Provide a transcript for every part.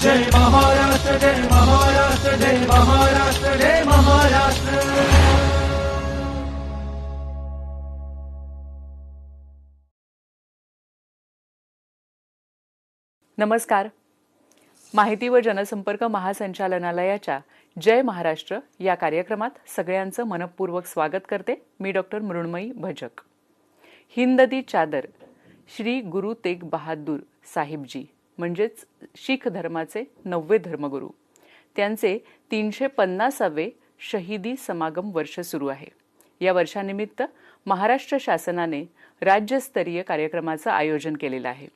जय महाराष्ट्र, जय महाराष्ट्र, जय महाराष्ट्र, जय महाराष्ट्र। नमस्कार। माहिती व जनसंपर्क महासंचालनालयाच्या जय महाराष्ट्र या कार्यक्रमात सगळ्यांचं मनपूर्वक स्वागत करते। मी डॉक्टर मृण्मयी भजक। हिंद दी चादर श्री गुरु तेग बहादूर साहिबजी म्हणजेच शीख धर्माचे 9वे धर्मगुरू, त्यांचे 350वे शहीदी समागम वर्ष सुरू आहे। या वर्षानिमित्त महाराष्ट्र शासनाने राज्यस्तरीय कार्यक्रमाचं आयोजन केलेलं आहे।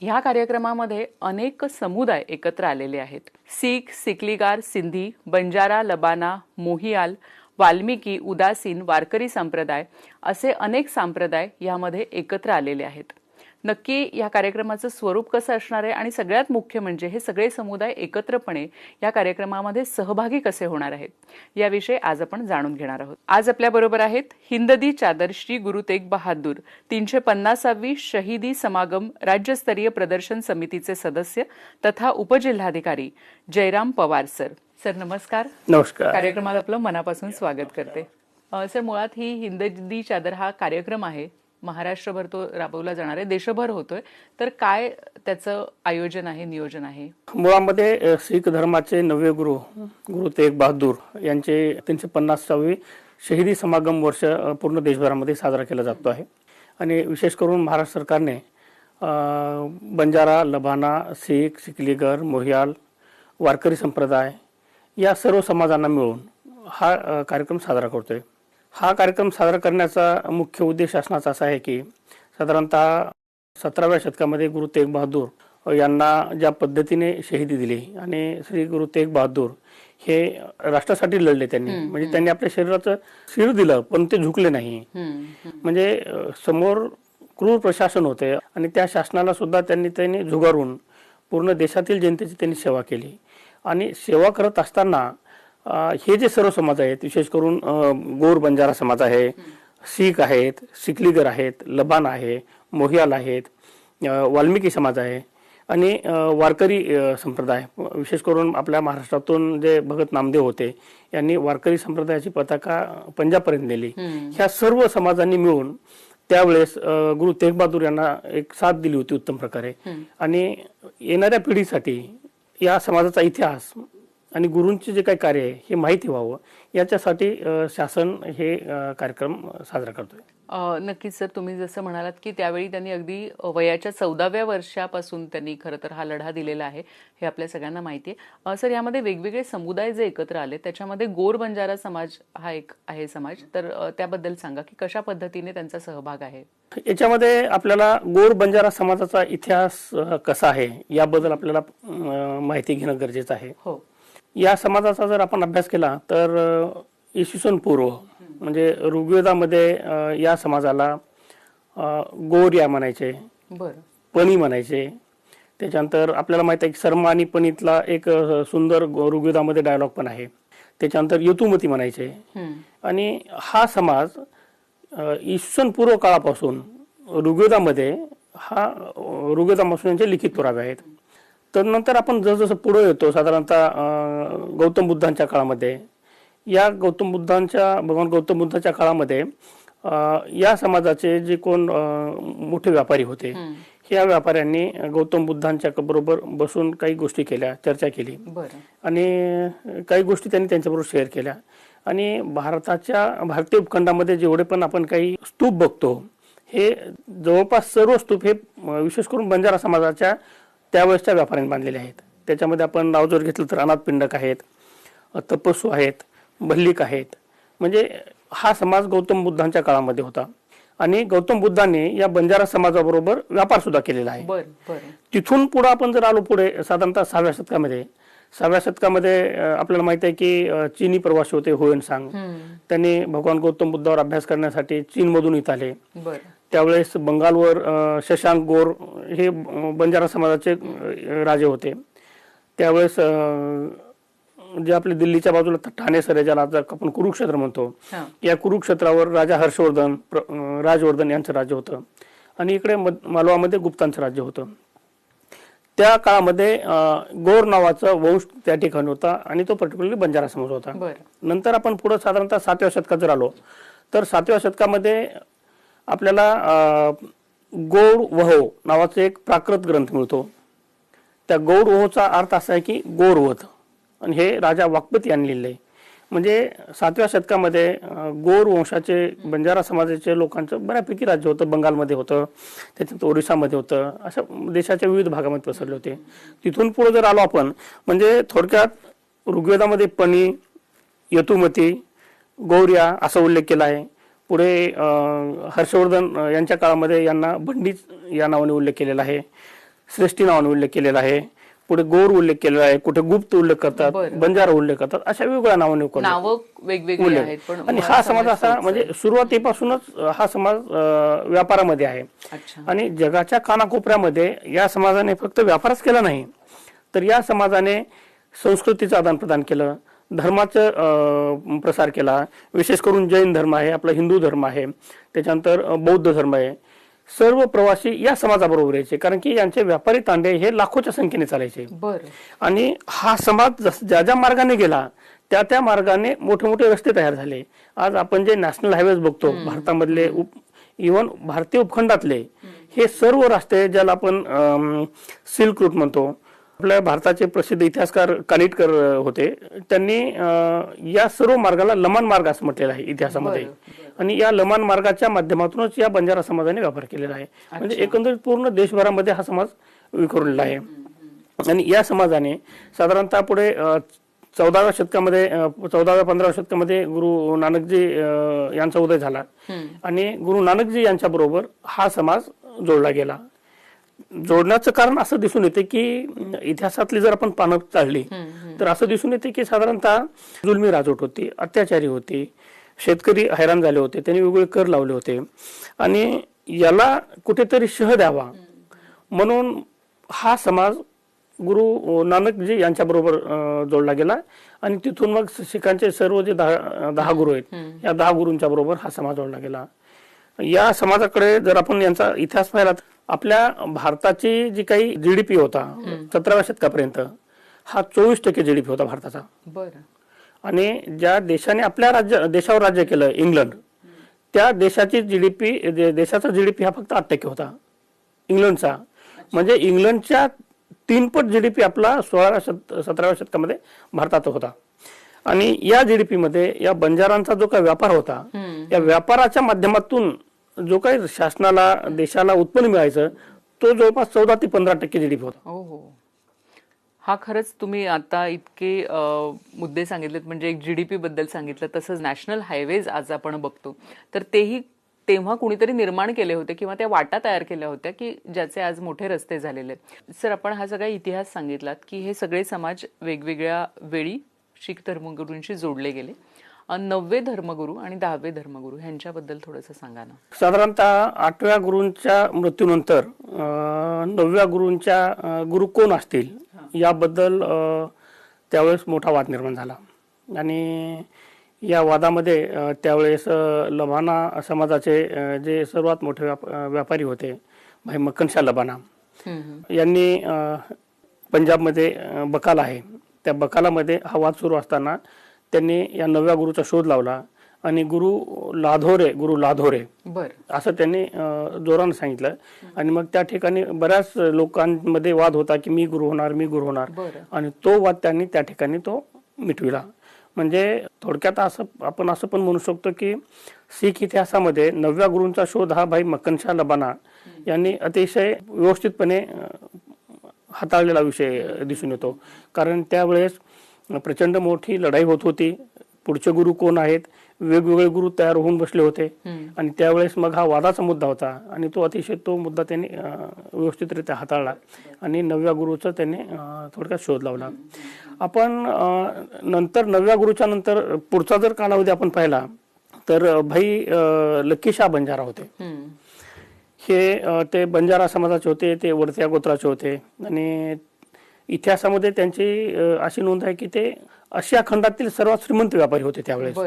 ह्या कार्यक्रमामध्ये अनेक समुदाय एकत्र आलेले आहेत। सीख, सिकलीगार, सिंधी, बंजारा, लबाना, मोहियाल, वाल्मिकी, उदासीन, वारकरी संप्रदाय असे अनेक संप्रदाय यामध्ये एकत्र आलेले आहेत। नक्की या कार्यक्रमाचं स्वरूप कसं असणार आहे आणि सगळ्यात मुख्य म्हणजे हे सगळे समुदाय एकत्रपणे या कार्यक्रमामध्ये सहभागी कसे होणार आहेत याविषयी आज आपण जाणून घेणार आहोत। आज आपल्या बरोबर आहेत हिंद दी चादर श्री गुरु तेग बहादूर 350वी शहीदी समागम राज्यस्तरीय प्रदर्शन समितीचे सदस्य तथा उपजिल्हाधिकारी जयराम पवार सर। सर नमस्कार। नमस्कार। कार्यक्रमात आपलं मनापासून स्वागत करते। सर, मुळात ही हिंद दी चादर हा कार्यक्रम आहे, महाराष्ट्रभर तो राबवला जाणार आहे, देशभर होतोय, तर काय त्याचं आयोजन आहे, नियोजन आहे? मुळामध्ये शीख धर्माचे 9वे गुरु गुरु तेग बहादूर यांचे 350वे शहीदी समागम वर्ष पूर्ण देशभरामध्ये साजरा केला जातो आहे। आणि विशेष करून महाराष्ट्र सरकारने बंजारा, लबाना, सीख, सिकलीगर, मोहियाल, वारकरी संप्रदाय या सर्व समाजांना मिळून हा कार्यक्रम साजरा करतोय। हा कार्यक्रम साजरा करण्याचा मुख्य उद्देश शासनाचा असा आहे की साधारणतः 17व्या शतकामध्ये गुरु तेग बहादूर यांना ज्या पद्धतीने शहीदी दिली आणि श्री गुरु तेग बहादूर हे राष्ट्रासाठी लढले, त्यांनी म्हणजे त्यांनी आपल्या शरीराचं शिर दिलं पण ते झुकले नाही। म्हणजे समोर क्रूर प्रशासन होते आणि त्या शासनाला सुद्धा त्यांनी झुगारून पूर्ण देशातील जनतेची त्यांनी सेवा केली। आणि सेवा करत असताना हे जे सर्व समाज आहेत, विशेष करून गोर बंजारा समाज आहे, शीख आहेत, सिकलीगर आहेत, लबान आहे, मोहियाल आहेत, वाल्मिकी समाज आहे आणि वारकरी संप्रदाय, विशेष करून आपल्या महाराष्ट्रातून जे भगत नामदेव होते यांनी वारकरी संप्रदायाची पताका पंजाबपर्यंत नेली। ह्या सर्व समाजांनी मिळून त्यावेळेस गुरु तेग बहादूर यांना एक साथ दिली होती उत्तम प्रकारे। आणि येणाऱ्या पिढीसाठी या समाजाचा इतिहास आणि गुरूंचे जे काही कार्य आहे हे माहिती व्हावं याच्यासाठी शासन हे कार्यक्रम साजरा करतोय। नक्कीच सर, तुम्ही जसं म्हणालात की त्यावेळी त्यांनी अगदी वयाच्या 14व्या वर्षापासून त्यांनी खरं तर हा लढा दिलेला आहे, हे आपल्या सगळ्यांना माहिती आहे। सर, यामध्ये वेगवेगळे समुदाय जे एकत्र आले त्याच्यामध्ये गोर बंजारा समाज हा एक आहे समाज, तर त्याबद्दल सांगा की कशा पद्धतीने त्यांचा सहभाग आहे? याच्यामध्ये आपल्याला गोर बंजारा समाजाचा इतिहास कसा आहे याबद्दल आपल्याला माहिती घेणं गरजेचं आहे। हो। या समाजाचा जर आपण अभ्यास केला तर इसवी पूर्व म्हणजे ऋग्वेदामध्ये या समाजाला गोर या म्हणायचे, पणी म्हणायचे। त्याच्यानंतर आपल्याला माहिती आहे की शर्मा आणि पणीतला एक सुंदर ऋग्वेदामध्ये डायलॉग पण आहे। त्याच्यानंतर यतुमती म्हणायचे। आणि हा समाज इसवी पूर्व काळापासून ऋग्वेदामध्ये ऋग्वेदापासून यांचे लिखित पुरावे आहेत। तर नंतर आपण जसं पुढे येतो साधारणतः गौतम बुद्धांच्या काळामध्ये, या भगवान गौतम बुद्धांच्या काळामध्ये या समाजाचे जे कोण मोठे व्यापारी होते, ह्या व्यापाऱ्यांनी गौतम बुद्धांच्या बरोबर बसून काही गोष्टी केल्या, चर्चा केली आणि काही गोष्टी त्यांनी त्यांच्याबरोबर शेअर केल्या। आणि भारतीय उपखंडामध्ये जेवढे पण आपण काही स्तूप बघतो हे जवळपास सर्व स्तूप हे विशेष करून बंजारा समाजाच्या त्यावेळेसच्या व्यापाऱ्यांनी बांधलेले आहेत। त्याच्यामध्ये आपण नाव जर घेतलं तर अनाथ पिंडक आहेत, तपस्सू आहेत, भल्लिक आहेत। म्हणजे हा समाज गौतम बुद्धांच्या काळामध्ये होता आणि गौतम बुद्धांनी या बंजारा समाजाबरोबर व्यापार सुद्धा केलेला आहे। तिथून पुढे आपण जर आलो पुढे साधारणतः 6व्या शतकामध्ये आपल्याला माहिती आहे की चीनी प्रवासी होते हुएनसांग, त्यांनी भगवान गौतम बुद्धावर अभ्यास करण्यासाठी चीनमधून इथं आले। त्यावेळेस बंगालवर शशांक गोर हे बंजारा समाजाचे राजे होते। त्यावेळेस जे आपले दिल्लीच्या बाजूला ठाणे सर ज्याला आपण कुरुक्षेत्र म्हणतो, या कुरुक्षेत्रावर राजा राजवर्धन यांचं राज्य होतं आणि इकडे मालवामध्ये गुप्तांचं राज्य होतं। त्या काळामध्ये गौर नावाचा वंश त्या ठिकाणी होता आणि तो पर्टिक्युलरली बंजारा समाज होता. नंतर आपण पुढे साधारणतः 7व्या शतकात जर आलो तर 7व्या शतकामध्ये आपल्याला गौड वहो नावाचा एक प्राकृत ग्रंथ मिळतो. त्या गौड वहोचा अर्थ असा आहे की गौरवध, आणि हे राजा वाकपती यांनी लिहिलंय. म्हणजे 7व्या शतकामध्ये गौर वंशाचे बंजारा समाजाचे लोकांचं बऱ्यापैकी राज्य होतं. बंगालमध्ये होतं, त्याच्यात ओरिसामध्ये होतं, अशा देशाच्या विविध भागामध्ये पसरले होते. तिथून पुढे जर आलो आपण, म्हणजे थोडक्यात ऋग्वेदामध्ये पणी, यतुमती, गौर्या असा उल्लेख केला आहे. पुढे हर्षवर्धन यांच्या काळामध्ये यांना भंडीच या नावाने उल्लेख केलेला आहे, श्रेष्ठी नावाने उल्लेख केलेला आहे. पुढे गौर उल्लेख केलेला आहे, कुठे गुप्त उल्लेख करतात, बंजारा उल्लेख करतात, अशा वेगवेगळ्या नावाने वेगवेगळे आहेत. आणि हा समाज असा म्हणजे सुरुवातीपासूनच हा समाज व्यापारामध्ये आहे. आणि जगाच्या कानाकोपऱ्यामध्ये या समाजाने फक्त व्यापारच केला नाही, तर या समाजाने संस्कृतीचं आदान प्रदान केलं, धर्माचा प्रसार केला. विशेष करून जैन धर्म आहे, आपला हिंदू धर्म आहे, त्याच्यानंतर बौद्ध धर्म आहे. सर्व प्रवासी या समाजाबरोबर यायचे, कारण की यांचे व्यापारी तांडे हे लाखोच्या संख्येने चालायचे. आणि हा समाज ज्या ज्या मार्गाने गेला त्या त्या मार्गाने मोठे मोठे रस्ते तयार झाले. आज आपण जे नॅशनल हायवेज बघतो भारतामधले, इव्हन भारतीय उपखंडातले हे सर्व रस्ते, ज्याला आपण सिल्क रूट म्हणतो, आपल्या भारताचे प्रसिद्ध इतिहासकार कानिटकर होते, त्यांनी या सर्व मार्गाला लमान मार्ग असं म्हटलेलं आहे इतिहासामध्ये. आणि या लमान मार्गाच्या माध्यमातूनच या बंजारा समाजाने व्यापार केलेला आहे. म्हणजे एकंदरीत पूर्ण देशभरामध्ये हा समाज विखुरलेला आहे. आणि या समाजाने साधारणतः पुढे 14व्या शतकामध्ये 14व्या-15व्या शतकामध्ये गुरु नानकजी यांचा उदय झाला आणि गुरु नानकजी यांच्या बरोबर हा समाज जोडला गेला. जोडण्याचं कारण असं दिसून येते की इतिहासातली जर आपण पानं चालली तर असं दिसून येते की साधारणतः जुलमी राजवट होती, अत्याचारी होती, शेतकरी हैराण झाले होते, त्यांनी वेगवेगळे कर लावले होते आणि याला कुठेतरी शह द्यावा म्हणून हा समाज गुरु नानकजी यांच्या बरोबर जोडला गेला. आणि तिथून मग शिखांचे सर्व जे 10 गुरु आहेत, या 10 गुरूंच्या बरोबर हा समाज जोडला गेला. या समाजाकडे जर आपण यांचा इतिहास पाहिला, आपल्या भारताची जी काही जीडीपी होता 17व्या शतकापर्यंत, हा 24% जीडीपी होता भारताचा. आणि ज्या देशाने आपल्या देशावर राज्य केलं, इंग्लंड, त्या देशाची देशाचा जीडीपी हा फक्त 8% होता इंग्लंडचा. म्हणजे इंग्लंडच्या 3 पट जीडीपी आपला 17व्या शतकामध्ये भारतात होता. आणि या जीडीपी मध्ये या बंजारांचा जो काही व्यापार होता, या व्यापाराच्या माध्यमातून जो काही शासनाला, देशाला उत्पन्न मिळायचं, तो जवळपास 14 ते 15% जीडीपी होता. हा खरंच तुम्ही आता इतके मुद्दे सांगितलेत, म्हणजे एक जीडीपी बद्दल सांगितलं, तसंच नॅशनल हायवेज आज आपण बघतो तर तेही तेव्हा कुणीतरी निर्माण केले होते किंवा त्या वाटा तयार केल्या होत्या की ज्याचे आज मोठे रस्ते झालेले आहेत. सर, आपण हा सगळा इतिहास सांगितलात की हे सगळे समाज वेगवेगळ्या वेळी शीख धर्मगुरूंशी जोडले गेले. 9वे धर्मगुरू आणि 10वे धर्मगुरू ह्यांच्याबद्दल थोडंसं सांगा ना. साधारणतः 8व्या गुरूंच्या मृत्यूनंतर 9व्या गुरूंच्या गुरु कोण असतील याबद्दल त्यावेळेस मोठा वाद निर्माण झाला. आणि या वादामध्ये त्यावेळेस लबाना समाजाचे जे सर्वात मोठे व्यापारी होते भाई मक्कनशाह लबाना यांनी पंजाबमध्ये बकाला आहे, त्या बकालामध्ये हा वाद सुरू असताना त्यांनी या 9व्या गुरुचा शोध लावला आणि गुरु लाधोरे असं त्यांनी जोरानं सांगितलं. आणि मग त्या ठिकाणी बऱ्याच लोकांमध्ये वाद होता की मी गुरु होणार, आणि तो वाद त्यांनी त्या ठिकाणी तो मिटविला. म्हणजे थोडक्यात आपण असं पण म्हणू शकतो की शीख इतिहासामध्ये 9व्या गुरूंचा शोध हा भाई मक्कनशाह लबाना यांनी अतिशय व्यवस्थितपणे हाताळलेला विषय दिसून येतो. कारण त्यावेळेस प्रचंड मोठी लढाई होत होती, पुढचे गुरु कोण आहेत, वेगवेगळे गुरु तयार होऊन बसले होते. आणि त्यावेळेस मग हा वादाचा मुद्दा होता आणि तो मुद्दा त्यांनी व्यवस्थितरित्या हाताळला आणि 9व्या गुरुचा त्यांनी थोडक्यात शोध लावला. आपण नंतर 9व्या गुरुच्या नंतर पुढचा जर कालावधी आपण पाहिला तर भाई लक्कीशाह बंजारा होते. हे ते बंजारा समाजाचे होते, ते वडत्या गोत्राचे होते. आणि इतिहासामध्ये त्यांची अशी नोंद आहे की ते आशिया खंडातील सर्वात श्रीमंत व्यापारी होते त्यावेळेस.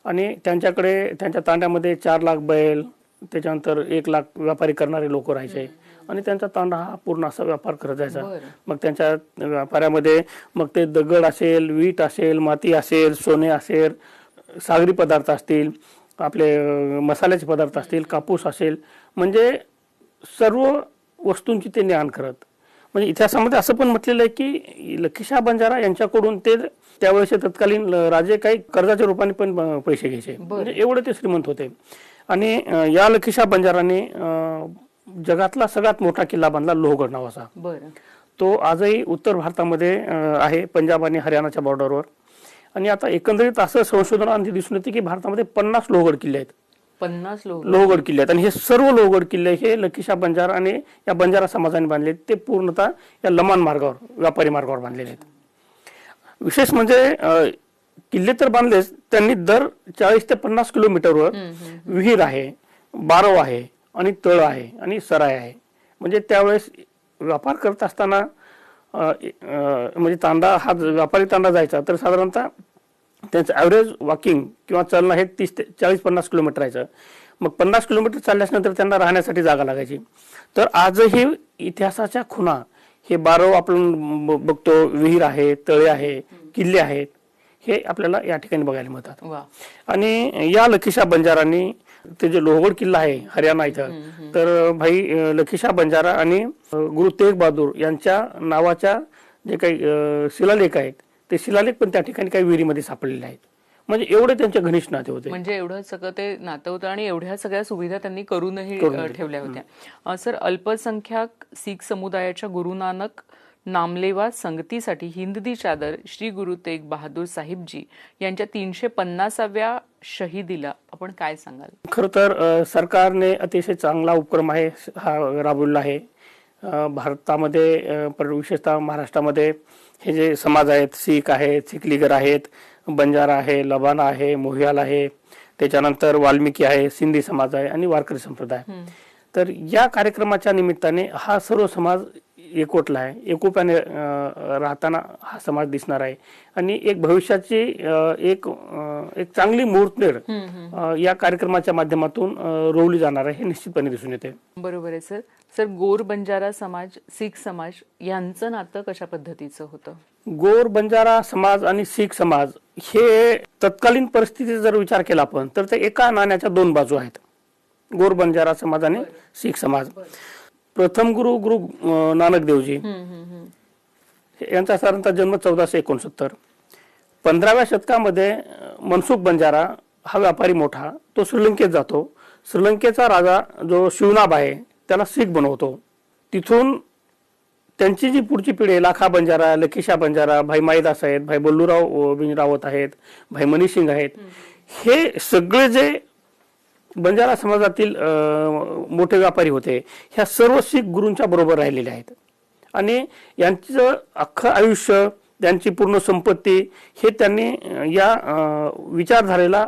आणि त्यांच्याकडे त्यांच्या तांड्यामध्ये 4 लाख बैल, त्याच्यानंतर 1 लाख व्यापारी करणारे लोक राहायचे. आणि त्यांचा तांडा हा पूर्ण असा व्यापार करत जायचा. मग त्यांच्या व्यापारामध्ये मग ते दगड असेल, वीट असेल, माती असेल, सोने असेल, सागरी पदार्थ असतील, आपले मसाल्याचे पदार्थ असतील, कापूस असेल, म्हणजे सर्व वस्तूंची ते ने आण करत. म्हणजे इतिहासामध्ये असं पण म्हटलेलं आहे की लखीशाह बंजारा यांच्याकडून ते त्यावेळेस तत्कालीन राजे काही कर्जाच्या रूपाने पण पैसे घ्यायचे. म्हणजे एवढे ते श्रीमंत होते. आणि या लखीशाह बंजाराने जगातला सगळ्यात मोठा किल्ला बांधला लोहगड नावाचा. तो आजही उत्तर भारतामध्ये आहे, पंजाब आणि हरियाणाच्या बॉर्डरवर. आणि आता एकंदरीत असं संशोधनात दिसून येते की भारतामध्ये 50 लोहगड किल्ले आहेत. 50 लोहगड किल्ले आहेत. आणि हे सर्व लोहगड किल्ले हे लखीशाह बंजारा आणि या बंजारा समाजाने बांधले. ते पूर्णतः या लमान मार्गावर, व्यापारी मार्गावर बांधलेले आहेत. विशेष म्हणजे किल्ले तर बांधलेच, त्यांनी दर 40 ते 50 किलोमीटरवर विहीर आहे, बारव आहे आणि तळ आहे आणि सराय आहे. म्हणजे त्यावेळेस व्यापार करत असताना म्हणजे तांडा हा व्यापारी तांडा जायचा तर साधारणतः त्यांचं ॲव्हरेज वॉकिंग किंवा चालणं हे 30 ते 40-50 किलोमीटर राहायचं. मग 50 किलोमीटर चालल्यानंतर त्यांना राहण्यासाठी जागा लागायची. तर आजही इतिहासाच्या खुणा हे बारव आपण बघतो, विहीर आहे, तळे आहे, किल्ले आहेत, हे आपल्याला या ठिकाणी बघायला मिळतात. आणि या लखीशाह बंजारांनी ते जे लोहगड किल्ला आहे हरियाणा इथं, तर भाई लखीशाह बंजारा आणि गुरु तेग बहादूर यांच्या नावाच्या जे काही शिलालेख आहेत ते शिलालेख पण त्या ठिकाणी काही विहिरीमध्ये सापडलेले आहेत. म्हणजे एवढे त्यांचे घनिष्ठ नाते होते. म्हणजे एवढं सगळं ते नातं होतं आणि एवढ्या सगळ्या सुविधा त्यांनी करूनही ठेवल्या होत्या. सर, अल्पसंख्याक शीख समुदायाच्या गुरु नानक नामलेवा संगतीसाठी हिंददी चादर श्री गुरु तेग बहादूर साहिबजी यांच्या 350व्या शहीदीला आपण काय सांगाल? खरं तर सरकारने अतिशय चांगला उपक्रम आहे हा राबवला आहे. भारतामध्ये विशेषतः महाराष्ट्रामध्ये हे जे समाज आहेत, शीख आहेत, सिखलीगर आहेत, बंजारा आहे, लबाना आहे, मोहियाल आहे, त्याच्यानंतर वाल्मिकी आहे, सिंधी समाज आहे आणि वारकरी संप्रदाय. तर या कार्यक्रमाच्या निमित्ताने हा सर्व समाज एकवटला आहे. एकोप्याने राहताना हा समाज दिसणार आहे आणि एक भविष्याची एक चांगली मुहूर्तमेढ या कार्यक्रमाच्या माध्यमातून रोवली जाणार आहे हे निश्चितपणे दिसून येते. बरोबर आहे सर. सर, गोर बंजारा समाज, शीख समाज यांचं नातं कशा पद्धतीचं होतं? गोर बंजारा समाज आणि शीख समाज हे तत्कालीन परिस्थितीचा जर विचार केला आपण तर ते एका नाण्याच्या दोन बाजू आहेत. गोर बंजारा समाज आणि शीख समाज. प्रथम गुरु नानक देवजी यांचा साधारणतः जन्म 1469. 15व्या शतकामध्ये मनसुख बंजारा हा व्यापारी मोठा, तो श्रीलंकेत जातो. श्रीलंकेचा राजा जो शिवनाब आहे त्याला शीख बनवतो. तिथून त्यांची जी पुढची पिढी आहे, लाखा बंजारा, लखीशाह बंजारा, भाई माईदास आहेत, भाई बल्लूराव रावत आहेत, भाई मनीसिंग आहेत, हे सगळे जे बंजारा समाजातील मोठे व्यापारी होते ह्या सर्व शीख गुरूंच्या बरोबर राहिलेले आहेत. आणि यांचं अख्खं आयुष्य, त्यांची पूर्ण संपत्ती हे त्यांनी या विचारधारेला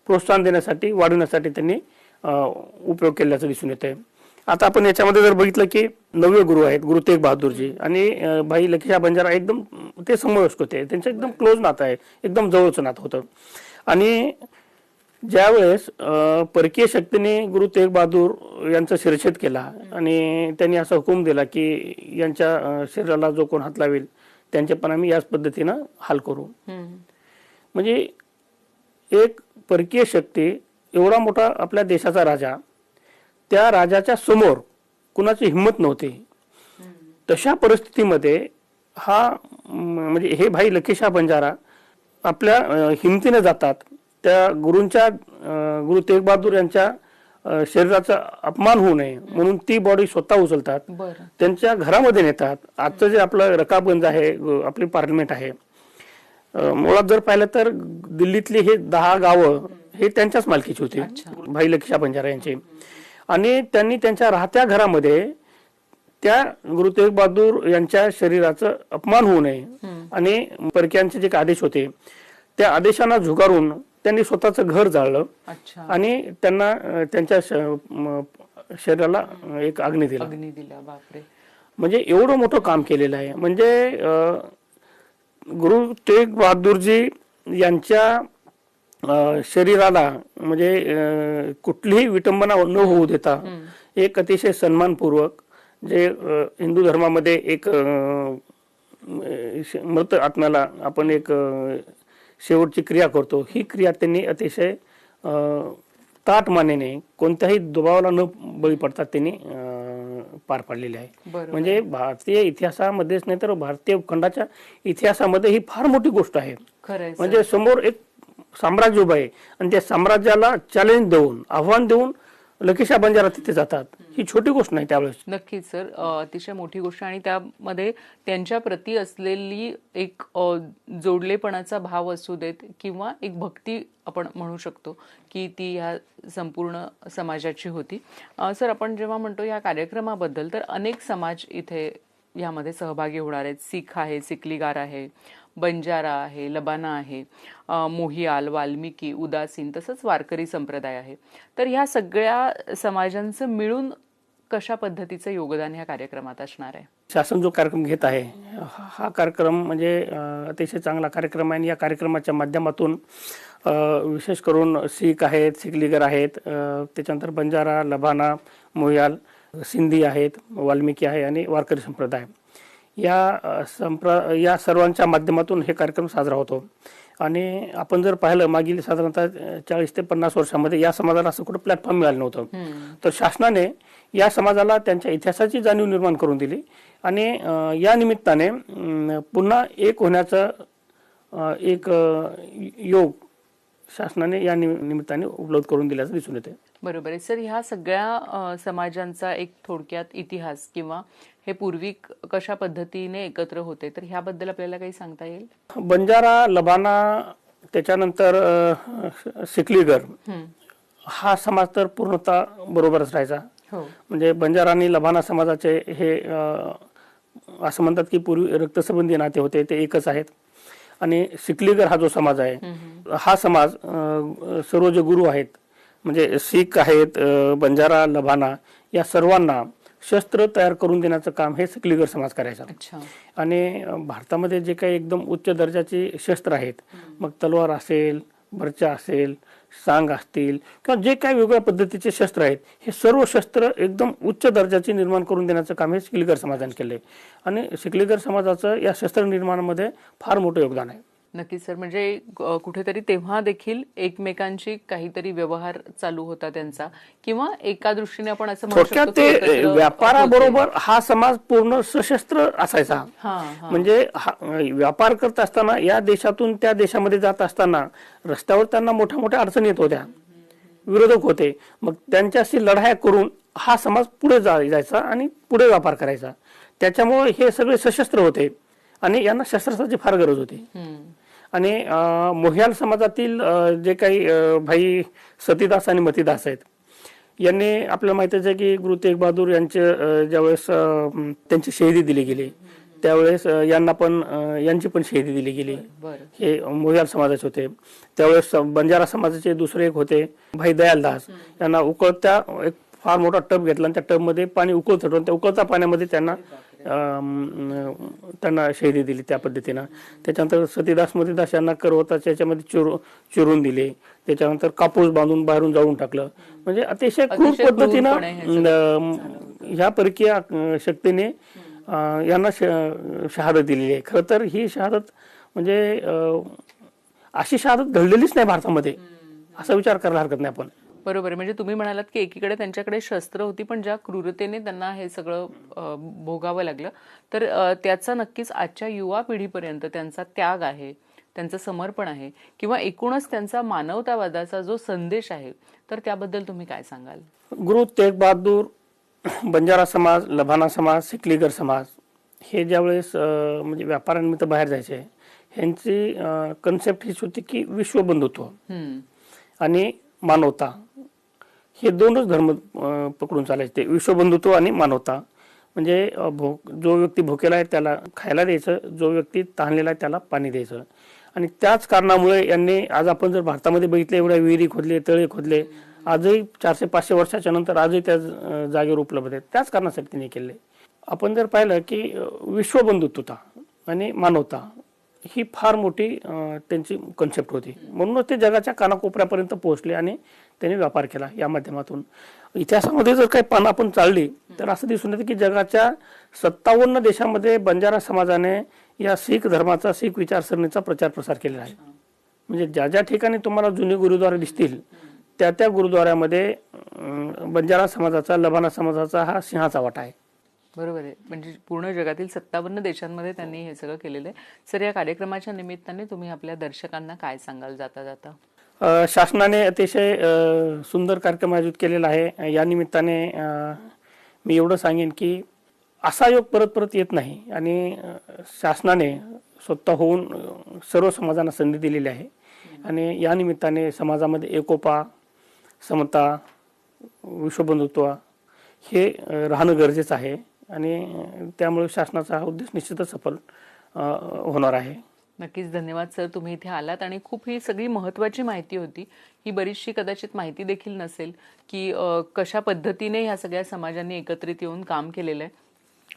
प्रोत्साहन देण्यासाठी, वाढवण्यासाठी त्यांनी उपयोग केल्याचं दिसून येते. आता आपण याच्यामध्ये जर बघितलं की 9वे गुरु आहेत गुरु तेग बहादूरजी आणि भाई लखीशाह बंजारा एकदम ते समवयस्क होते. त्यांचं एकदम क्लोज नातं आहे, एकदम जवळचं नातं होतं. आणि ज्यावेळेस परकीय शक्तीने गुरु तेग बहादूर यांचा शिरछेद केला आणि त्यांनी असा हुकूम दिला की यांच्या शरीराला जो कोण हात लावेल त्यांचे पण आम्ही याच पद्धतीनं हाल करू. म्हणजे एक परकीय शक्ती, एवढा मोठा आपल्या देशाचा राजा, त्या राजाच्या समोर कुणाची हिंमत नव्हती. तशा परिस्थितीमध्ये हा म्हणजे हे भाई लखीशाह बंजारा आपल्या हिमतीने जातात. त्या गुरु तेग बहादूर यांच्या शरीराचा अपमान होऊ नये म्हणून ती बॉडी स्वतः उचलतात, त्यांच्या घरामध्ये नेतात. आजचं जे आपलं रकाबगंज आहे, आपली पार्लमेंट आहे, मुळात जर पाहिलं तर दिल्लीतली हे 10 गावं हे त्यांच्याच मालकीची होती भाई लखीशाह बंजारा यांची. आणि त्यांनी त्यांच्या राहत्या घरामध्ये त्या गुरु तेग बहादूर यांच्या शरीराचं अपमान होऊ नये आणि परक्यांचे जे आदेश होते त्या आदेशांना झुगारून त्यांनी स्वतःचं घर जाळलं आणि त्यांना त्यांच्या शरीराला एक अग्नी दिला. बापरे. म्हणजे एवढं मोठं काम केलेलं आहे. म्हणजे गुरु तेग बहादूरजी यांच्या शरीराला म्हणजे कुठलीही विटंबना न होऊ देता एक अतिशय सन्मानपूर्वक जे हिंदू धर्मामध्ये एक मृत आत्म्याला आपण एक शेवटची क्रिया करतो, ही क्रिया त्यांनी अतिशय ताठ मानेने कोणत्याही दबावाला न बळी पडतात त्यांनी पार पाडलेली आहे. म्हणजे भारतीय इतिहासामध्येच नाही तर भारतीय खंडाच्या इतिहासामध्ये ही फार मोठी गोष्ट आहे. म्हणजे समोर एक साम्राज्य उभं आहे आणि त्या साम्राज्याला चॅलेंज देऊन, आव्हान देऊन लकेशा बंजारा तिथे जातात, ही छोटी गोष्ट नाही त्यावेळेस. नक्कीच सर, अतिशय मोठी गोष्ट आणि त्यामध्ये त्यांच्या प्रती असलेली एक जोडलेपणाचा भाव असू देत किंवा एक भक्ती आपण म्हणू शकतो की ती ह्या संपूर्ण समाजाची होती. सर, आपण जेव्हा म्हणतो या कार्यक्रमाबद्दल तर अनेक समाज इथे यामध्ये सहभागी होणार आहेत. सीख आहे, सिकलीगार आहे, बंजारा आहे, लबाना आहे, मोहियाल, वाल्मिकी, उदासीन तसंच वारकरी संप्रदाय आहे. तर ह्या सगळ्या समाजांचं मिळून कशा पद्धतीचं योगदान ह्या कार्यक्रमात असणार आहे? शासन जो कार्यक्रम घेत आहे हा कार्यक्रम म्हणजे अतिशय चांगला कार्यक्रम आहे. आणि या कार्यक्रमाच्या माध्यमातून विशेष करून सीख आहेत, सिकलीगर आहेत, त्याच्यानंतर बंजारा, लबाना, मोहियाल, सिंधी आहेत, वाल्मिकी आहे आणि वारकरी संप्रदाय या सर्वांच्या माध्यमातून हे कार्यक्रम साजरा होतो. आणि आपण जर पाहिलं मागील साधारणतः 40 ते 50 वर्षामध्ये या समाजाला असं कुठं प्लॅटफॉर्म मिळालं नव्हतं. तर शासनाने या समाजाला त्यांच्या इतिहासाची जाणीव निर्माण करून दिली आणि या निमित्ताने पुन्हा एक होण्याचा एक योग शासनाने या निमित्ताने उपलब्ध करून दिल्याचं दिसून येते. बरोबर आहे सर. ह्या सगळ्या समाजांचा एक थोडक्यात इतिहास किंवा हे पूर्वी कशा पद्धतीने एकत्र होते तर ह्याबद्दल आपल्याला काही सांगता येईल? बंजारा, लबाना, त्याच्यानंतर सिकलीगर हा समाज तर पूर्णतः बरोबरच राहायचा. म्हणजे बंजारा आणि लबाना समाजाचे हे असं म्हणतात की पूर्वी रक्तसंबंधी नाते होते, ते एकच आहेत. आणि सिकलीगर हा जो समाज आहे हा समाज सर्व जे गुरु आहेत म्हणजे सीख आहेत, बंजारा, लबाना या सर्वांना शस्त्र तयार करून देण्याचं काम हे सिकलीगर समाज करायचा. आणि भारतामध्ये जे काही एकदम उच्च दर्जाची शस्त्र आहेत, मग तलवार असेल, बर्चा असेल, सांग असतील किंवा जे काही वेगवेगळ्या पद्धतीचे शस्त्र आहेत, हे सर्व शस्त्र एकदम उच्च दर्जाची निर्माण करून देण्याचं काम हे सिकलीगर समाजाने केले. आणि सिकलीगर समाजाचं या शस्त्र निर्माणामध्ये फार मोठं योगदान आहे. नक्कीच सर. म्हणजे कुठेतरी तेव्हा देखील एकमेकांची काहीतरी व्यवहार चालू होता त्यांचा किंवा एका दृष्टीने आपण असं म्हणू शकतो ते व्यापाराबरोबर हा समाज पूर्ण सशस्त्र असायचा. म्हणजे व्यापार करत असताना या देशातून त्या देशामध्ये जात असताना रस्त्यावर त्यांना मोठ्या मोठ्या अडचणी येत होत्या, विरोधक होते. मग त्यांच्याशी लढाया करून हा समाज पुढे जायचा आणि पुढे व्यापार करायचा. त्याच्यामुळे हे सगळे सशस्त्र होते आणि यांना शस्त्रास्त्राची फार गरज होती. आणि मोहियाल समाजातील जे काही भाई सतीदास आणि मतीदास आहेत यांनी आपल्याला माहितीच आहे की गुरु तेग बहादूर यांचे ज्यावेळेस त्यांची शहीदी दिली गेली त्यावेळेस यांची पण शहीदी दिली गेली. हे मोहियाल समाजाचे होते. त्यावेळेस बंजारा समाजाचे दुसरे एक होते भाई दयालदास, यांना उकळत्या एक फार मोठा टब घेतला आणि त्या टब मध्ये पाणी उकळत होतं, त्या उकळत्या पाण्यामध्ये त्यांना शहीदी दिली त्या पद्धतीनं. त्याच्यानंतर सतीदास मतीदास यांना करवताच्या याच्यामध्ये चिरून दिले. त्याच्यानंतर कापूस बांधून बाहेरून जाळून टाकलं. म्हणजे अतिशय क्रूर पद्धतीनं ह्या परकीय शक्तीने यांना शहादत दिलेली आहे. खरं तर ही शहादत म्हणजे अशी शहादत घडलेलीच नाही भारतामध्ये, असा विचार करायला हरकत नाही आपण. बरोबर. म्हणजे तुम्ही म्हणालात की एकीकडे त्यांच्याकडे शस्त्र होती पण ज्या क्रूरतेने त्यांना हे सगळं भोगावं लागलं तर त्याचा नक्कीच आजच्या युवा पिढीपर्यंत त्यांचा त्याग आहे, त्यांचं समर्पण आहे किंवा एकूणच त्यांचा मानवतावादाचा जो संदेश आहे तर त्याबद्दल तुम्ही काय सांगाल? गुरु तेग बहादूर, बंजारा समाज, लबाना समाज, सिकलीगर समाज हे ज्यावेळेस म्हणजे व्यापारानिमित्त बाहेर जायचे ह्यांची कन्सेप्ट हीच होती की विश्वबंधुत्व आणि मानवता हे दोनच धर्म पकडून चालायचे. विश्वबंधुत्व आणि मानवता म्हणजे जो व्यक्ती भुकेला आहे त्याला खायला द्यायचं, जो व्यक्ती तहानलेला आहे त्याला पाणी द्यायचं. आणि त्याच कारणामुळे यांनी आज आपण जर भारतामध्ये बघितले एवढ्या विहिरी खोदले, तळे खोदले, आजही 400-500 वर्षाच्या नंतर आजही त्या जागेवर उपलब्ध आहेत. त्याच कारणासाठी त्यांनी केले. आपण जर पाहिलं की विश्वबंधुत्वता आणि मानवता ही फार मोठी त्यांची कन्सेप्ट होती. म्हणूनच ते जगाच्या कानाकोपऱ्यापर्यंत पोहोचले आणि त्यांनी व्यापार केला या माध्यमातून. इतिहासामध्ये जर काही पानं आपण चालली तर असं दिसून येतं की जगाच्या 57 देशामध्ये बंजारा समाजाने या शीख धर्माचा, शीख विचारसरणीचा प्रचार प्रसार केलेला आहे. म्हणजे ज्या ज्या ठिकाणी तुम्हाला जुने गुरुद्वारे दिसतील त्या त्या गुरुद्वाऱ्यामध्ये बंजारा समाजाचा, लबाना समाजाचा हा सिंहाचा वाटा आहे. बरोबर आहे. म्हणजे पूर्ण जगातील 57 देशांमध्ये त्यांनी हे सगळं केलेलं आहे. सर, या कार्यक्रमाच्या निमित्ताने तुम्ही आपल्या दर्शकांना काय सांगाल जाता जाता? शासनाने अतिशय सुंदर कार्यक्रम आयोजित केलेला आहे. या निमित्ताने मी एवढं सांगेन की असा योग परत परत येत नाही आणि शासनाने स्वतः होऊन सर्व समाजांना संधी दिलेली आहे. आणि या निमित्ताने समाजामध्ये एकोपा, समता, विश्वबंधुत्व हे राहणं गरजेचं आहे आणि त्यामुळे शासनाचा हा उद्देश निश्चितच सफल होणार आहे. नक्कीच. धन्यवाद सर, तुम्ही इथे आलात आणि खूप ही सगळी महत्त्वाची माहिती होती. ही बरीचशी कदाचित माहिती देखील नसेल की कशा पद्धतीने ह्या सगळ्या समाजांनी एकत्रित येऊन काम केलेलं आहे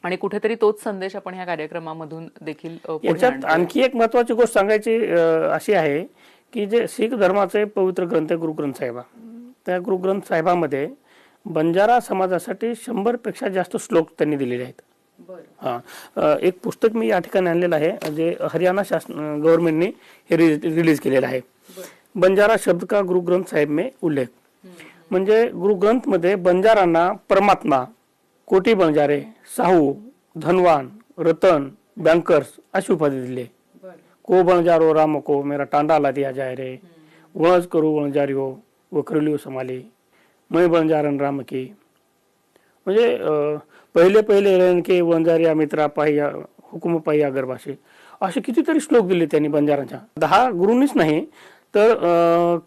आणि कुठेतरी तोच संदेश आपण ह्या कार्यक्रमामधून देखील याच्यात आणखी एक महत्त्वाची गोष्ट सांगायची अशी आहे की जे शीख धर्माचे पवित्र ग्रंथ आहे गुरु ग्रंथ साहिब, त्या गुरु ग्रंथ साहिबामध्ये बंजारा समाजासाठी 100 पेक्षा जास्त श्लोक त्यांनी दिलेले आहेत. एक पुस्तक मी या ठिकाणी आणलेलं आहे जे हरियाणा शासन गव्हर्नमेंटने हे रिलीज केलेलं आहे. बंजारा शब्द का गुरु ग्रंथ साहिब में उल्लेख. म्हणजे गुरु ग्रंथ मध्ये बंजारांना परमात्मा, कोटी बंजारे, साहू, धनवान, रतन, बँकर्स अशी उपाधी दिली. को बंजारो राम को मेरा टांडा ला दिया जाय रे, वणज करू वणजारियो वखरलियो समाली, मैं बंजारन राम की. म्हणजे पहिले पहिले रण के वंजारिया मित्रा पाहिया हुकुम पाहिया गर्भाशी, असे कितीतरी श्लोक दिले त्यांनी बंजारांच्या. 10 गुरूंनीच नाही तर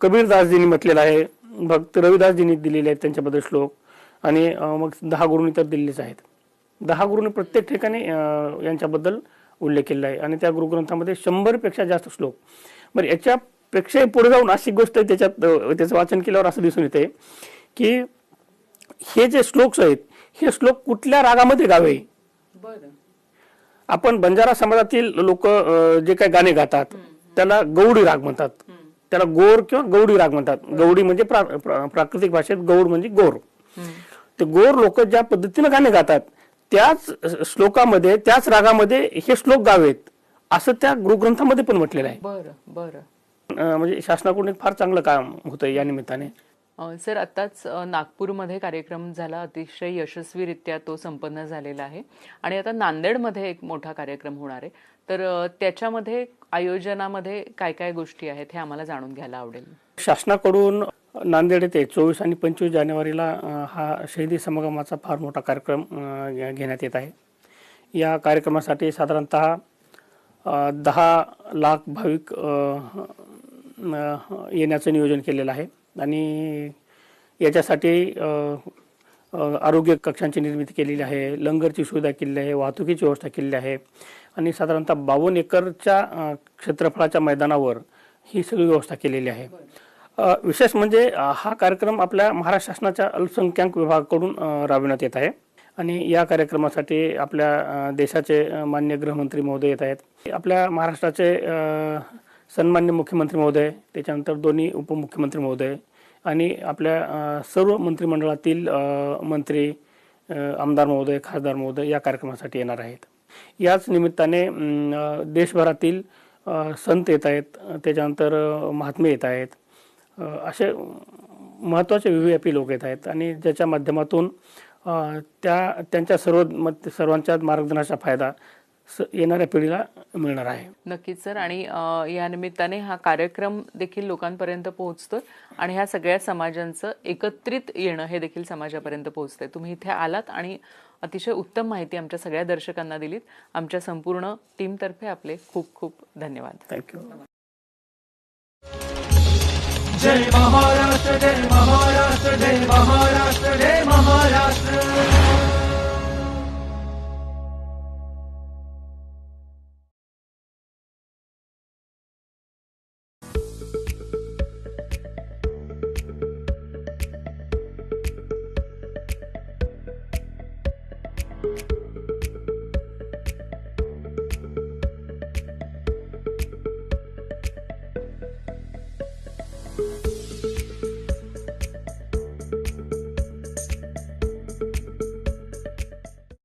कबीरदासजींनी म्हटलेलं आहे, भक्त रविदासजींनी दिलेले आहेत त्यांच्याबद्दल श्लोक आणि मग 10 गुरूंनी तर दिलेलेच आहेत. 10 गुरूंनी प्रत्येक ठिकाणी यांच्याबद्दल उल्लेख केलेला आहे आणि त्या गुरुग्रंथामध्ये 100 पेक्षा जास्त श्लोक. बरं, याच्यापेक्षा पुढे जाऊन अशी गोष्ट त्याच्यात त्याचं वाचन केल्यावर असं दिसून येते की हे जे श्लोक आहेत हे श्लोक कुठल्या रागामध्ये गावे. आपण बंजारा समाजातील लोक जे काही गाणे गातात त्याला गौडी राग म्हणतात, त्याला गोर किंवा गौडी राग म्हणतात. गौडी म्हणजे प्राकृतिक भाषेत, गौड म्हणजे गोर. ते गोर लोक ज्या पद्धतीने गाणे गातात त्याच श्लोकामध्ये, त्याच रागामध्ये हे श्लोक गावेत असं त्या गुरुग्रंथामध्ये पण म्हटलेलं आहे. म्हणजे शासनाकडून एक फार चांगलं काम होतं या निमित्ताने. सर, आताच नागपूरमध्ये कार्यक्रम झाला, अतिशय यशस्वीरित्या तो संपन्न झालेला आहे आणि आता नांदेडमध्ये एक मोठा कार्यक्रम होणार आहे. तर त्याच्यामध्ये आयोजनामध्ये काय काय गोष्टी आहेत हे आम्हाला जाणून घ्यायला आवडेल. शासनाकडून नांदेड येथे 24 आणि 25 जानेवारीला हा शहीदी समागमाचा फार मोठा कार्यक्रम घेण्यात येत आहे. या कार्यक्रमासाठी साधारणतः 10 लाख भाविक येण्याचं नियोजन केलेलं आहे आणि याच्यासाठी आरोग्य कक्षांची निर्मिती केलेली आहे, लंगरची सुविधा केलेली आहे, वाहतुकीची व्यवस्था केलेली आहे आणि साधारणतः 52 एकरच्या क्षेत्रफळाच्या मैदानावर ही सगळी व्यवस्था केलेली आहे. विशेष म्हणजे हा कार्यक्रम आपल्या महाराष्ट्र शासनाच्या अल्पसंख्याक विभागाकडून राबविण्यात येत आहे आणि या कार्यक्रमासाठी आपल्या देशाचे माननीय गृहमंत्री महोदय येत आहेत, आपल्या महाराष्ट्राचे सन्माननीय मुख्यमंत्री महोदय, त्याच्यानंतर दोन्ही उपमुख्यमंत्री महोदय आणि आपल्या सर्व मंत्रिमंडळातील मंत्री, आमदार महोदय, खासदार महोदय या कार्यक्रमासाठी येणार आहेत. याच निमित्ताने देशभरातील संत येत आहेत, त्याच्यानंतर महात्मे येत आहेत, असे महत्त्वाचे व्हीव्हीआयपी लोक येत आहेत आणि ज्याच्या माध्यमातून त्यांच्या सर्वांच्या मार्गदर्शनाचा फायदा येणाऱ्या पिढीला मिळणार आहे. नक्कीच सर. आणि या निमित्ताने हा कार्यक्रम देखील लोकांपर्यंत पोहोचतोय आणि ह्या सगळ्या समाजांचं एकत्रित येणं हे देखील समाजापर्यंत पोहोचतंय. तुम्ही इथे आलात आणि अतिशय उत्तम माहिती आमच्या सगळ्या दर्शकांना दिलीत. आमच्या संपूर्ण टीमतर्फे आपले खूप खूप धन्यवाद. थँक्यू. जय महाराष्ट्र, जय महाराष्ट्र, जय महाराष्ट्र, जय महाराष्ट्र.